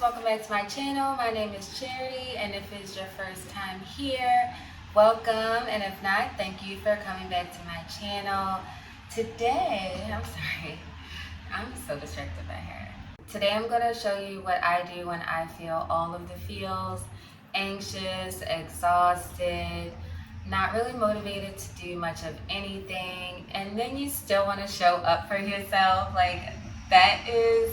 welcome back to my channel. My name is Charity, and if it's your first time here, welcome, and if not, thank you for coming back to my channel. Today, I'm so distracted by her. Today I'm going to show you what I do when I feel all of the feels, anxious, exhausted, not really motivated to do much of anything, and then you still want to show up for yourself. Like, that is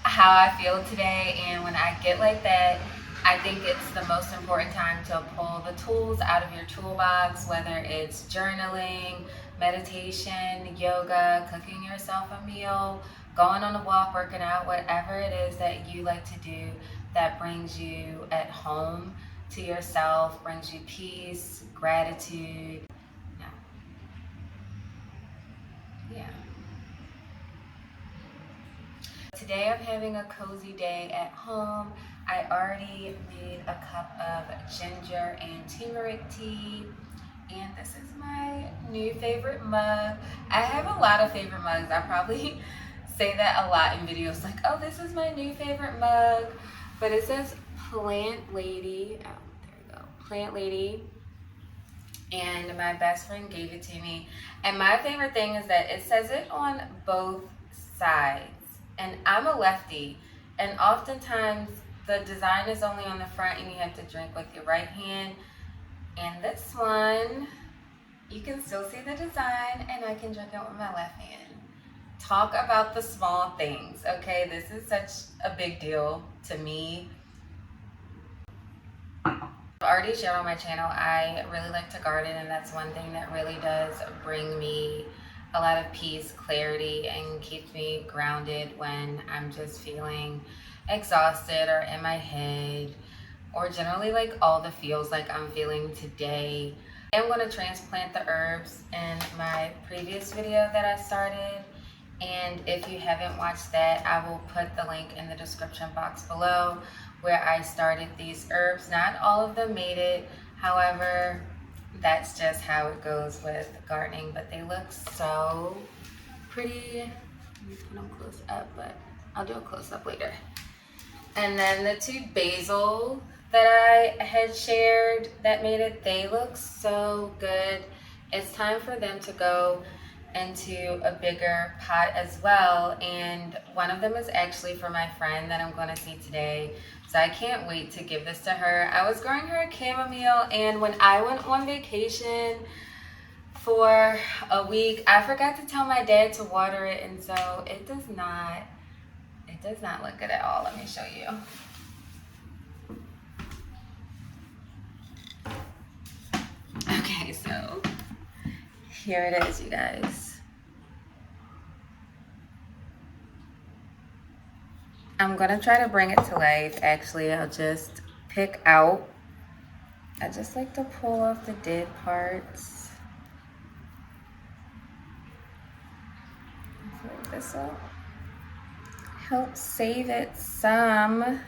how I feel today. And when I get like that, I think it's the most important time to pull the tools out of your toolbox, whether it's journaling, meditation, yoga, cooking yourself a meal, going on a walk, working out, whatever it is that you like to do that brings you at home to yourself, brings you peace, gratitude. Yeah. Today I'm having a cozy day at home. I already made a cup of ginger and turmeric tea, and this is my new favorite mug. I have a lot of favorite mugs. I probably say that a lot in videos, like, oh, this is my new favorite mug, but it says Plant Lady. Oh, there we go, Plant Lady. And my best friend gave it to me. And my favorite thing is that it says it on both sides. And I'm a lefty, and oftentimes the design is only on the front and you have to drink with your right hand. And this one, you can still see the design and I can drink it with my left hand. Talk about the small things, okay? This is such a big deal to me. I've already shared on my channel, I really like to garden, and that's one thing that really does bring me a lot of peace, clarity, and keeps me grounded when I'm just feeling exhausted or in my head, or generally like all the feels like I'm feeling today. I'm going to transplant the herbs in my previous video that I started, and if you haven't watched that, I will put the link in the description box below where I started these herbs. Not all of them made it, however, that's just how it goes with gardening, but they look so pretty. Let me put them close up, but I'll do a close up later. And then the two basil that I had shared that made it, they look so good. It's time for them to go into a bigger pot as well, and one of them is actually for my friend that I'm going to see today, so I can't wait to give this to her. I was growing her a chamomile, and when I went on vacation for a week, I forgot to tell my dad to water it, and so it does not look good at all. Let me show you. Okay, so here it is, you guys. I'm gonna try to bring it to life. Actually, I'll just pick out. I just like to pull off the dead parts. So this will help save it some.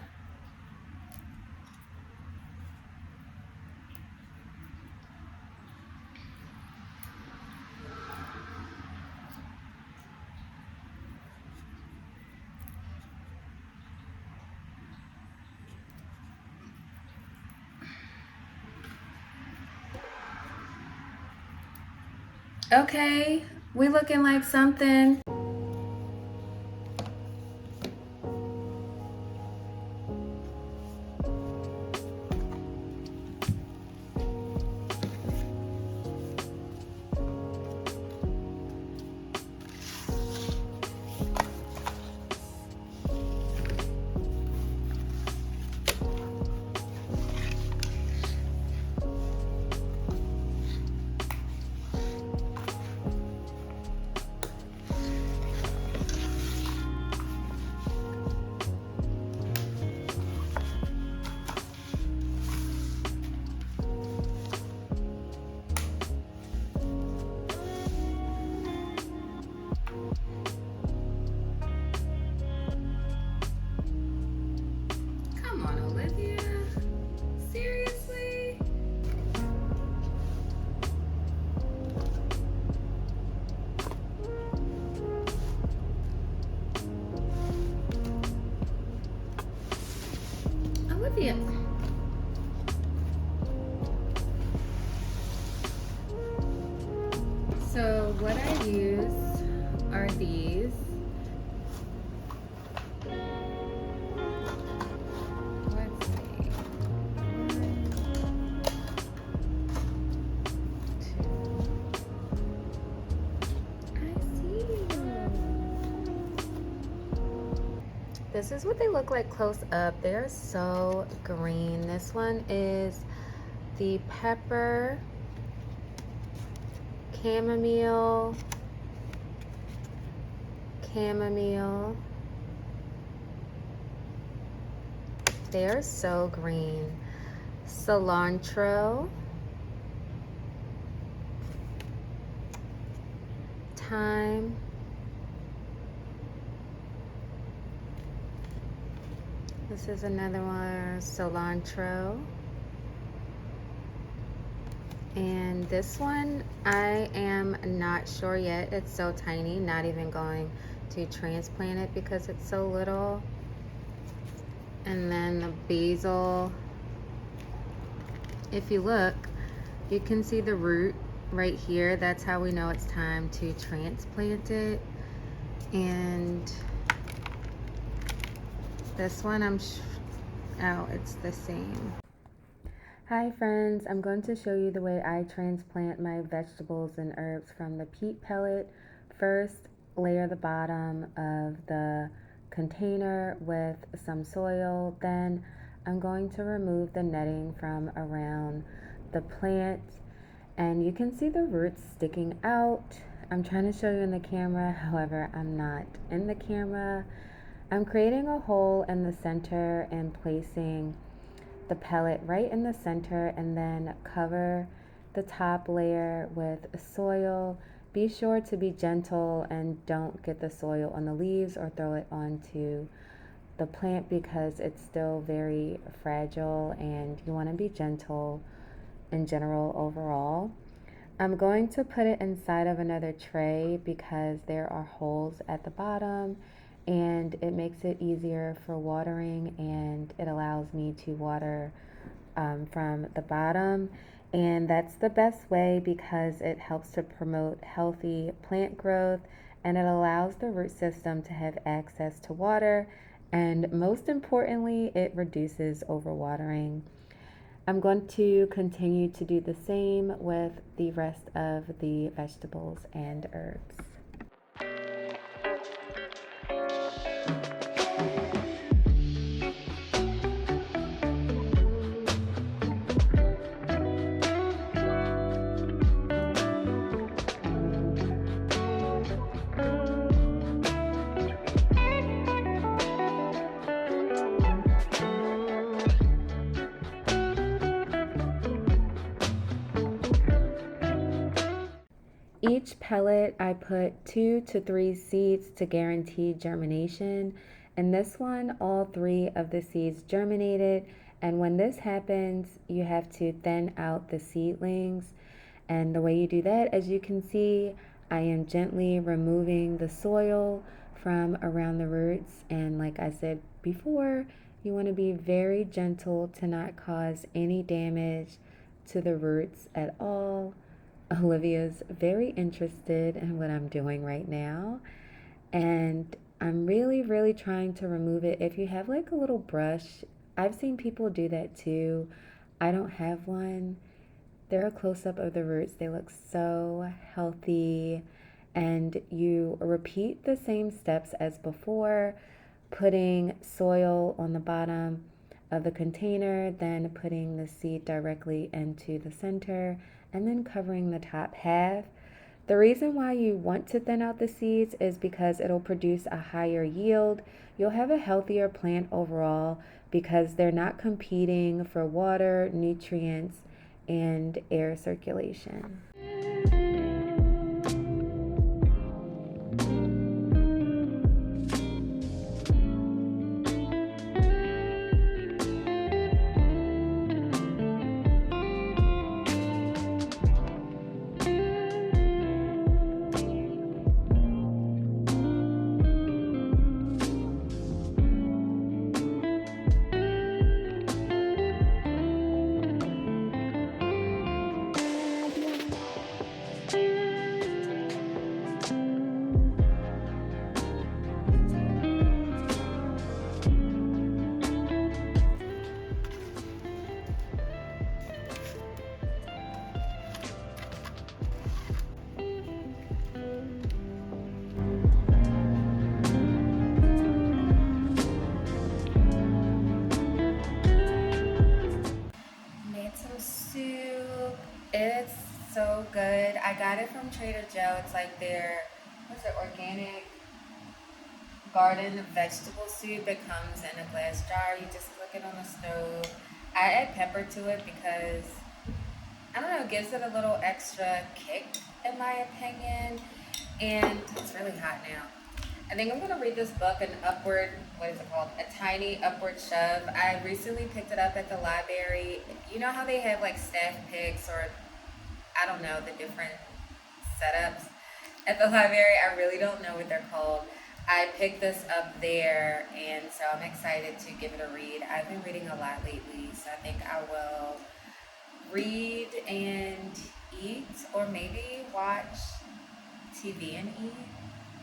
Okay, we looking like something. Yes. So what I use are these. Let's see. 1, 2. I see you. This is what they look like close up. They're so green. This one is the pepper, chamomile, they are so green. Cilantro, thyme, this is another one, cilantro. And this one, I am not sure yet. It's so tiny, not even going to transplant it because it's so little. And then the basil. If you look, you can see the root right here. That's how we know it's time to transplant it. And this one, oh, it's the same. Hi friends, I'm going to show you the way I transplant my vegetables and herbs from the peat pellet. First, layer the bottom of the container with some soil. Then I'm going to remove the netting from around the plant, and you can see the roots sticking out. I'm trying to show you in the camera, however, I'm not in the camera. I'm creating a hole in the center and placing the pellet right in the center, and then cover the top layer with soil. Be sure to be gentle and don't get the soil on the leaves or throw it onto the plant because it's still very fragile, and you want to be gentle in general overall. I'm going to put it inside of another tray because there are holes at the bottom, and it makes it easier for watering, and it allows me to water from the bottom. And that's the best way because it helps to promote healthy plant growth, and it allows the root system to have access to water, and most importantly, it reduces overwatering. I'm going to continue to do the same with the rest of the vegetables and herbs. Each pellet I put 2 to 3 seeds to guarantee germination, and this one all 3 of the seeds germinated. And when this happens, you have to thin out the seedlings, and the way you do that, as you can see, I am gently removing the soil from around the roots. And like I said before, you want to be very gentle to not cause any damage to the roots at all. Olivia's very interested in what I'm doing right now, and I'm really trying to remove it. If you have like a little brush, I've seen people do that too. I don't have one. They're a close-up of the roots. They look so healthy, and you repeat the same steps as before, putting soil on the bottom of the container, then putting the seed directly into the center, and then covering the top half. The reason why you want to thin out the seeds is because it'll produce a higher yield. You'll have a healthier plant overall because they're not competing for water, nutrients, and air circulation. got it from Trader Joe. It's like their, what's it, organic garden vegetable soup. It comes in a glass jar. You just cook it on the stove. I add pepper to it because, I don't know, it gives it a little extra kick in my opinion. And it's really hot now. I think I'm going to read this book, what is it called? A Tiny Upward Shove. I recently picked it up at the library. You know how they have like staff picks or, I don't know, the different setups at the library? I really don't know what they're called. I picked this up there, and so I'm excited to give it a read. I've been reading a lot lately, so I think I will read and eat, or maybe watch TV and eat.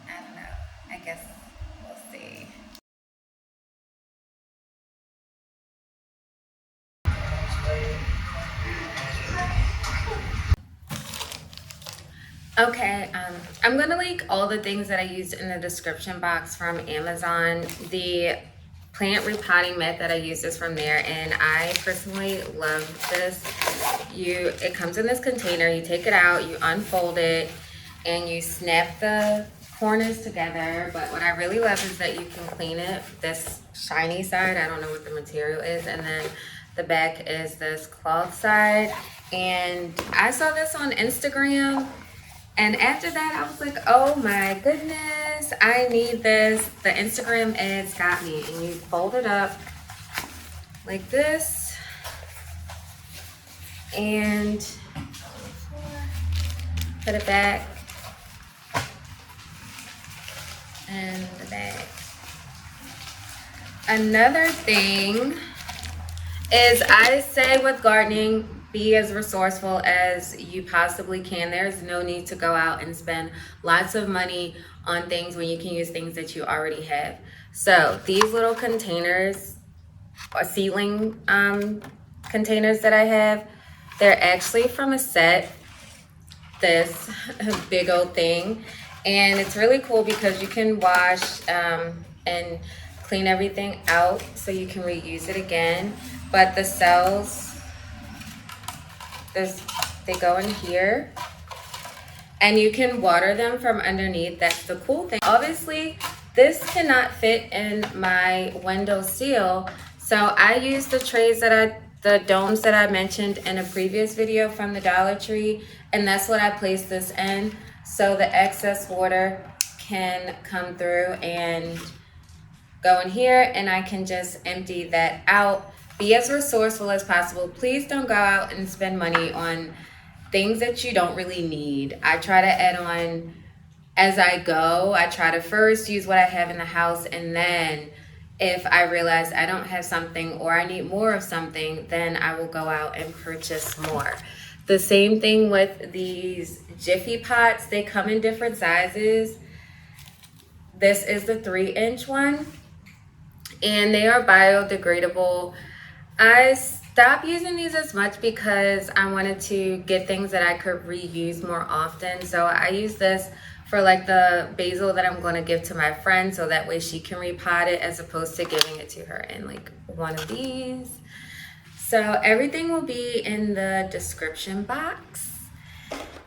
I don't know. I guess we'll see. Okay, I'm gonna link all the things that I used in the description box from Amazon. The plant repotting method I used is from there, and I personally love this. It comes in this container. You take it out, you unfold it, and you snap the corners together. But what I really love is that you can clean it. This shiny side, I don't know what the material is, and then the back is this cloth side. And I saw this on Instagram. And after that, I was like, oh my goodness, I need this. The Instagram ads got me. And you fold it up like this. And put it back. And the back. Another thing is, I say with gardening, be as resourceful as you possibly can. There's no need to go out and spend lots of money on things when you can use things that you already have. So these little containers, or seedling containers that I have, they're actually from a set, this big old thing. And it's really cool because you can wash and clean everything out so you can reuse it again. But the cells, they go in here, and you can water them from underneath. That's the cool thing. Obviously, this cannot fit in my windowsill, so I use the trays the domes that I mentioned in a previous video from the Dollar Tree, and that's what I place this in, so the excess water can come through and go in here, and I can just empty that out. Be as resourceful as possible. Please don't go out and spend money on things that you don't really need. I try to add on as I go. I try to first use what I have in the house, and then if I realize I don't have something or I need more of something, then I will go out and purchase more. The same thing with these Jiffy pots. They come in different sizes. This is the 3-inch one, and they are biodegradable. I stopped using these as much because I wanted to get things that I could reuse more often. So I use this for like the basil that I'm going to give to my friend, so that way she can repot it as opposed to giving it to her in like one of these. So everything will be in the description box.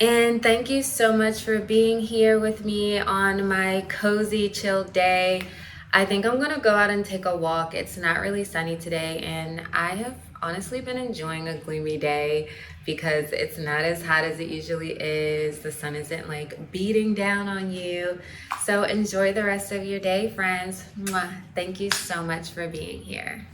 And thank you so much for being here with me on my cozy, chill day. I think I'm gonna go out and take a walk. It's not really sunny today, and I have honestly been enjoying a gloomy day because it's not as hot as it usually is. The sun isn't like beating down on you. So enjoy the rest of your day, friends. Mwah. Thank you so much for being here.